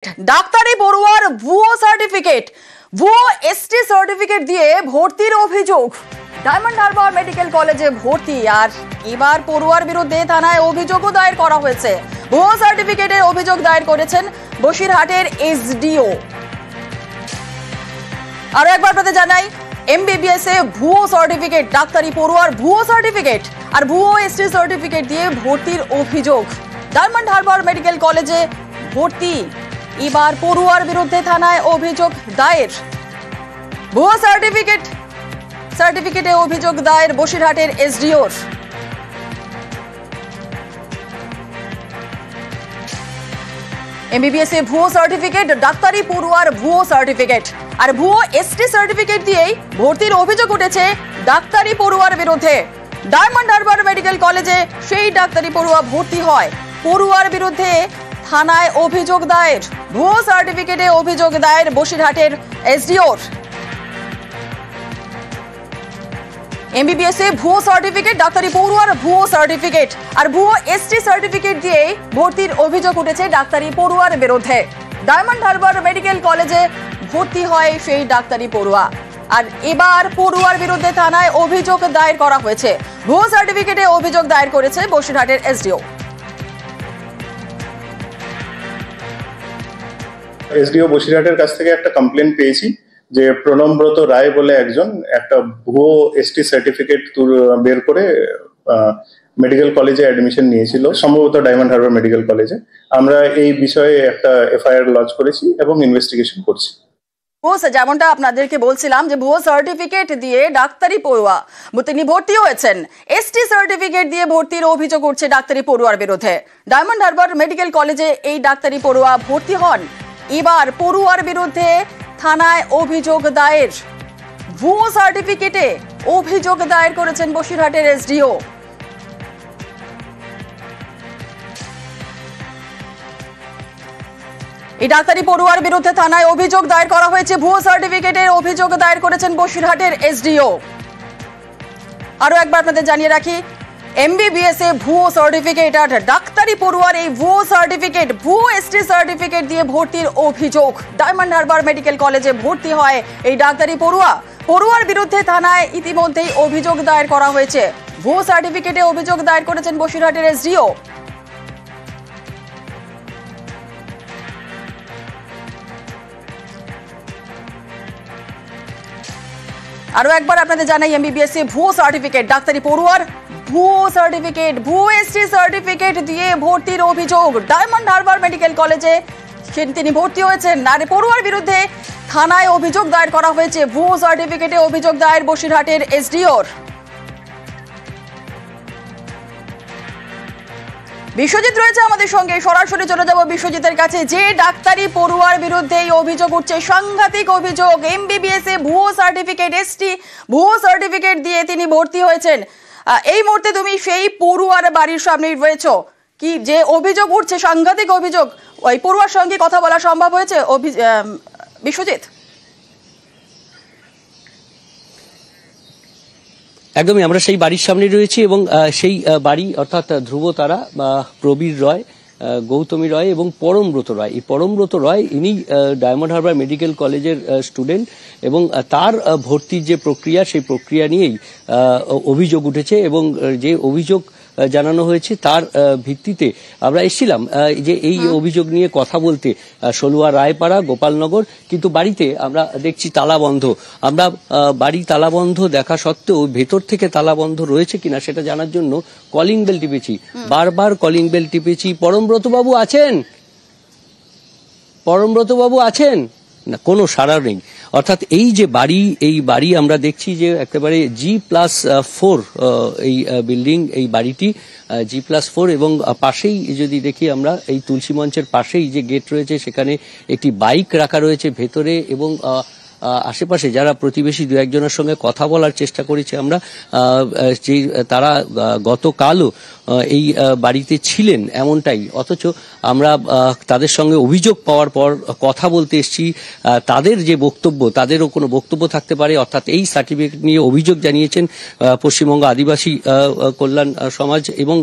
ডাক্তারি পড়ুয়ার ভুয়ো ST certificate দিয়ে ভর্তির অভিযোগ। ডায়মন্ড হারবার মেডিকেল কলেজে ভর্তি, আর এবার পড়ুয়ার বিরুদ্ধে থানায় অভিযোগও দায়ের করা হয়েছে। ভুয়ো সার্টিফিকেটের অভিযোগ দায়ের করেছেন বসিরহাটের এসডিও। আরো একবার আপনাদের জানাই, এমবিবিএস এ ভুয়ো সার্টিফিকেট, ডাক্তারি পড়ুয়ার ভুয়ো সার্টিফিকেট আর ভুয়ো এসটি সার্টিফিকেট দিয়ে ভর্তির অভিযোগ। ডায়মন্ড হারবার মেডিকেল কলেজে ভর্তি, এবার পড়ুয়ার বিরুদ্ধে থানায় অভিযোগ দায়ের। ভুয়ো সার্টিফিকেটে অভিযোগ দায়ের বসিরহাটের এসডিওর। এমবিবিএস এ ভুয়ো সার্টিফিকেট, ডাক্তারি পড়ুয়ার ভুয়ো সার্টিফিকেট আর ভুয়ো এসটি সার্টিফিকেট দিয়েই ভর্তির অভিযোগ উঠেছে ডাক্তারি পড়ুয়ার বিরুদ্ধে। ডায়মন্ড হারবার মেডিকেল কলেজে সেই ডাক্তারি পড়ুয়া ভর্তি হয়, পড়ুয়ার বিরুদ্ধে থানায় অভিযোগ দায়ের। ভুয়ো সার্টিফিকেটে অভিযোগ দায়ের বসিরহাটের এসডিওর। এমবিবিএস এ ভুয়ো সার্টিফিকেট, ডাক্তারি পড়ুয়ার ভুয়ো সার্টিফিকেট আর ভুয়ো এসটি সার্টিফিকেট দিয়ে ভর্তির অভিযোগ উঠেছে ডাক্তারি পড়ুয়ার বিরুদ্ধে। ডায়মন্ড হারবার মেডিকেল কলেজে ভর্তি হয় সেই ডাক্তারি পড়ুয়া, আর এবার পড়ুয়ার বিরুদ্ধে থানায় অভিযোগ দায়ের করা হয়েছে। ভুয়ো সার্টিফিকেটে অভিযোগ দায়ের করেছে বসিরহাটের এসডিও। এসডিও বসিরহাটের কাছ থেকে একটা কমপ্লেন পেয়েছি যে প্রণবব্রত রায় বলে একজন একটা ভুয়ো এসটি সার্টিফিকেট বের করে মেডিকেল কলেজে অ্যাডমিশন নিয়েছিল, সম্ভবত ডায়মন্ড হারবার মেডিকেল কলেজে। আমরা এই বিষয়ে একটা এফআইআর লঞ্চ করেছি এবং ইনভেস্টিগেশন করছি। যেমনটা আপনাদেরকে বলছিলাম যে ভুয়ো সার্টিফিকেট দিয়ে ডাক্তারি পড়ুয়া তিনি ভর্তি হয়েছেন, এসটি সার্টিফিকেট দিয়ে ভর্তির অভিযোগ উঠছে ডাক্তারি পড়ুয়ার বিরুদ্ধে। ডায়মন্ড হারবার মেডিকেল কলেজে এই ডাক্তারি পড়ুয়া ভর্তি হন, এবার পড়ুয়ার বিরুদ্ধে থানায় অভিযোগ দায়ের। ভুয়ো সার্টিফিকেটে অভিযোগ দায়ের করেছেন বসিরহাটের এসডিও। এই ডাক্তারি পড়ুয়ার বিরুদ্ধে থানায় অভিযোগ দায়ের করা হয়েছে। ভুয়ো সার্টিফিকেটের অভিযোগ দায়ের করেছেন বসিরহাটের এসডিও। আরো একবার আপনাদের জানিয়ে রাখি, এমবিবিএস এ ভুয়ো সার্টিফিকেট আর ডাক্তারি পড়ুয়ার এই ভুয়ো সার্টিফিকেট, ভুয়ো এসটি সার্টিফিকেট দিয়ে ভর্তির অভিযোগ। ডায়মন্ড হারবার মেডিকেল কলেজে ভর্তি হয় এই ডাক্তারি পড়ুয়ার বিরুদ্ধে থানায় ইতিমধ্যেই অভিযোগ দায়ের করা হয়েছে। ভুয়ো সার্টিফিকেটে অভিযোগ দায়ের করেছেন বসিরহাটের এসডিও। আরো একবার আপনাদের জানাই, এমবিবিএস এ ভুয়ো সার্টিফিকেট, ডাক্তারি পড়ুয়ার ভুয়ো সার্টিফিকেট, ভুয়ো এসটি সার্টিফিকেট দিয়ে ভর্তির অভিযোগ। ডায়মন্ড হারবার মেডিকেল কলেজে তিনি ভর্তি হয়েছেন, আর পড়ুয়ার বিরুদ্ধে থানায় অভিযোগ দায়ের করা হয়েছে। ভুয়ো সার্টিফিকেটে অভিযোগ দায়ের বসিরহাটের এসডিওর। বিশ্বজিৎ রয়েছে আমাদের সঙ্গে, সরাসরি চলে যাব বিশ্বজিতের কাছে। যে ডাক্তারি পড়ুয়ার বিরুদ্ধে এই অভিযোগ উঠছে, সাংঘাতিক অভিযোগ, এমবিবিএস এ ভুয়ো সার্টিফিকেট, এসটি ভুয়ো সার্টিফিকেট দিয়ে তিনি ভর্তি হয়েছেন। এই মুহূর্তে তুমি সেই পড়ুয়ার বাড়ির সামনেই রয়েছো, কি যে অভিযোগ উঠছে, সাংঘাতিক অভিযোগ, ওই পড়ুয়ার সঙ্গে কথা বলা সম্ভব হয়েছে বিশ্বজিৎ? একদমই, আমরা সেই বাড়ির সামনে রয়েছি এবং সেই বাড়ি অর্থাৎ ধ্রুবতারা, প্রবীর রয়, গৌতমী রয় এবং পরমব্রত রয়। এই পরমব্রত রয় ইনি ডায়মন্ড হারবার মেডিকেল কলেজের স্টুডেন্ট এবং তার ভর্তির যে প্রক্রিয়া, সেই প্রক্রিয়া নিয়েই অভিযোগ উঠেছে এবং যে অভিযোগ জানানো হয়েছে তার ভিত্তিতে আমরা এসেছিলাম যে এই অভিযোগ নিয়ে কথা বলতে সলুয়া রায়পাড়া, গোপালনগর, কিন্তু বাড়িতে আমরা দেখছি তালাবন্ধ। আমরা বাড়ি তালাবন্ধ দেখা সত্ত্বেও ভেতর থেকে তালাবন্ধ রয়েছে কিনা সেটা জানার জন্য কলিং বেল টিপেছি, বারবার কলিং বেল টিপেছি। পরমব্রতবাবু আছেন? পরমব্রতবাবু আছেন না, কোনো সাড়া নেই। অর্থাৎ এই যে বাড়ি, এই বাড়ি আমরা দেখছি যে একেবারে G+4 এই বিল্ডিং, এই বাড়িটি G+4 এবং পাশেই যদি দেখি আমরা এই তুলসী মঞ্চের পাশেই যে গেট রয়েছে সেখানে একটি বাইক রাখা রয়েছে ভেতরে এবং আশেপাশে যারা প্রতিবেশী দু একজনের সঙ্গে কথা বলার চেষ্টা করেছি আমরা, তারা গতকালও এই বাড়িতে ছিলেন এমনটাই, অথচ আমরা তাদের সঙ্গে অভিযোগ পাওয়ার পর কথা বলতে এসেছি। তাদের যে বক্তব্য, তাদেরও কোনো বক্তব্য থাকতে পারে, অর্থাৎ এই সার্টিফিকেট নিয়ে অভিযোগ জানিয়েছেন পশ্চিমবঙ্গ আদিবাসী কল্যাণ সমাজ, এবং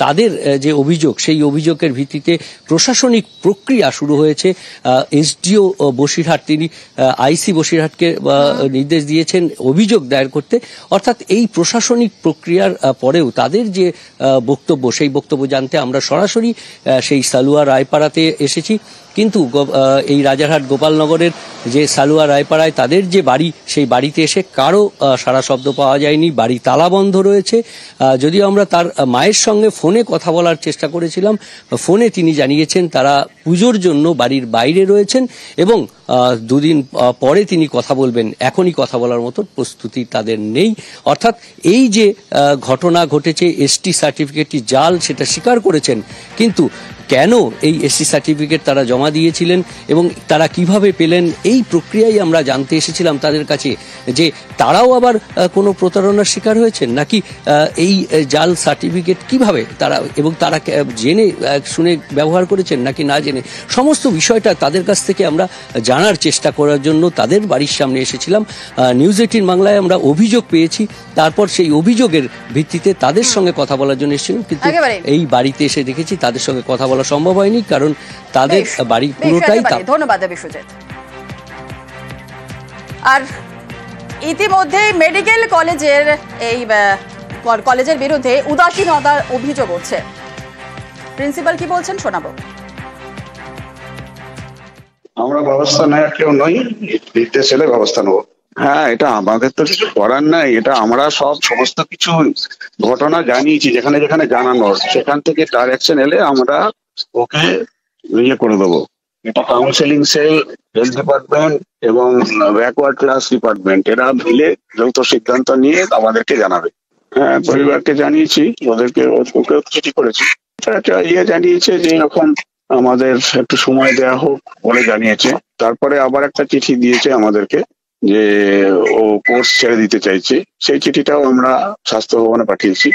তাদের যে অভিযোগ, সেই অভিযোগের ভিত্তিতে প্রশাসনিক প্রক্রিয়া শুরু হয়েছে। এসডিও বসিরহাট, তিনি আইসি বসিরহাটকে নির্দেশ দিয়েছেন অভিযোগ দায়ের করতে। অর্থাৎ এই প্রশাসনিক প্রক্রিয়ার পরেও তাদের যে বক্তব্য, সেই বক্তব্য জানতে আমরা সরাসরি সেই সালুয়া রায়পাড়াতে এসেছি। কিন্তু এই রাজারহাট গোপালনগরের যে সালুয়া রায়পাড়ায় তাদের যে বাড়ি, সেই বাড়িতে এসে কারো সাড়া শব্দ পাওয়া যায়নি, বাড়ি তালা বন্ধ রয়েছে। যদিও আমরা তার মায়ের সঙ্গে ফোনে কথা বলার চেষ্টা করেছিলাম, ফোনে তিনি জানিয়েছেন তারা পুজোর জন্য বাড়ির বাইরে রয়েছেন এবং দুদিন পরে তিনি কথা বলবেন, এখনই কথা বলার মতো প্রস্তুতি তাদের নেই। অর্থাৎ এই যে ঘটনা ঘটেছে, এসটি সার্টিফিকেটটি জাল, সেটা স্বীকার করেছেন, কিন্তু কেন এই এসটি সার্টিফিকেট তারা জমা দিয়েছিলেন এবং তারা কিভাবে পেলেন, এই প্রক্রিয়ায় আমরা জানতে এসেছিলাম তাদের কাছে, যে তারাও আবার কোনো প্রতারণার শিকার হয়েছেন নাকি এই জাল সার্টিফিকেট কিভাবে তারা, এবং তারা জেনে শুনে ব্যবহার করেছেন নাকি না জেনে, সমস্ত বিষয়টা তাদের কাছ থেকে আমরা জানার চেষ্টা করার জন্য তাদের বাড়ির সামনে এসেছিলাম। নিউজ 18 বাংলায় আমরা অভিযোগ পেয়েছি, তারপর সেই অভিযোগের ভিত্তিতে তাদের সঙ্গে কথা বলার জন্য এসেছিলাম, কিন্তু এই বাড়িতে এসে দেখেছি তাদের সঙ্গে কথা বলা সম্ভব হয়নি, কারণ তাদের বাড়ি পুরোটাই। ধন্যবাদ বিশ্বজিৎ। আর ইতিমধ্যে মেডিকেল কলেজের বিরুদ্ধে উদাসীনতার অভিযোগ হচ্ছে, প্রিন্সিপাল কি বলছেন শোনাবো। আমরা ব্যবস্থা নেওয়ার কেউ নই, নির্দেশ এলে ব্যবস্থা নেবো। হ্যাঁ, এটা আমাদের তো কিছু করার নাই, এটা আমরা সমস্ত কিছু ঘটনা জানিয়েছি, যেখানে যেখানে জানানোর, সেখান থেকে ডাইরেকশন এলে আমরা ওকে ইয়ে করে দেবো। এটা কাউন্সিলিং সেল, হেলথ ডিপার্টমেন্ট এবং ব্যাকওয়ার্ড ক্লাস ডিপার্টমেন্ট এরা মিলে যৌথ সিদ্ধান্ত নিয়ে আমাদেরকে জানাবে। হ্যাঁ, পরিবারকে জানিয়েছি, ওকে চিঠি করেছি, একটা জানিয়েছে যে এরকম আমাদের একটু সময় দেয়া হোক বলে জানিয়েছে। তারপরে আবার একটা চিঠি দিয়েছে আমাদেরকে যে ও কোর্স ছেড়ে দিতে চাইছে, সেই চিঠিটাও আমরা স্বাস্থ্য ভবনে পাঠিয়েছি।